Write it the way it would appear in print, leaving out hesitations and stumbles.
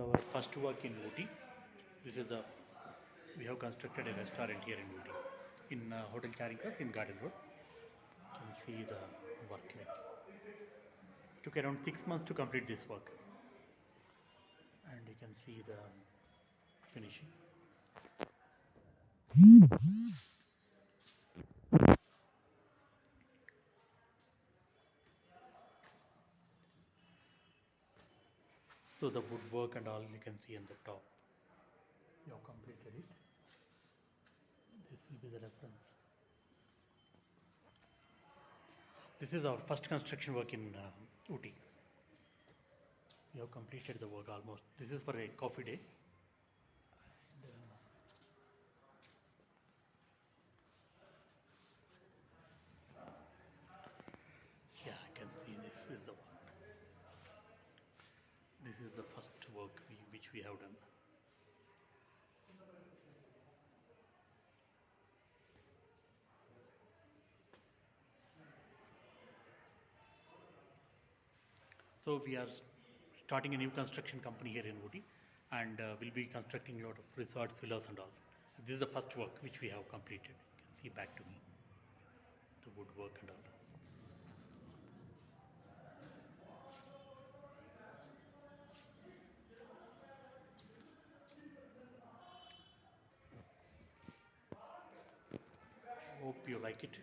our first work in Ooty. This is the we have constructed a restaurant here in Ooty, in Hotel Charing Cross in Garden Road. You can see the work. It took around 6 months to complete this work, and you can see the finishing. So the woodwork and all you can see on the top. You have completed it. This will be the reference. This is our first construction work in Ooty. We have completed the work almost. This is for a coffee day. Yeah, I can see this is the one. This is the first work which we have done. So we are starting a new construction company here in Ooty, and we'll be constructing a lot of resorts, villas and all. This is the first work which we have completed. You can see back to me, the woodwork and all. Hope you like it.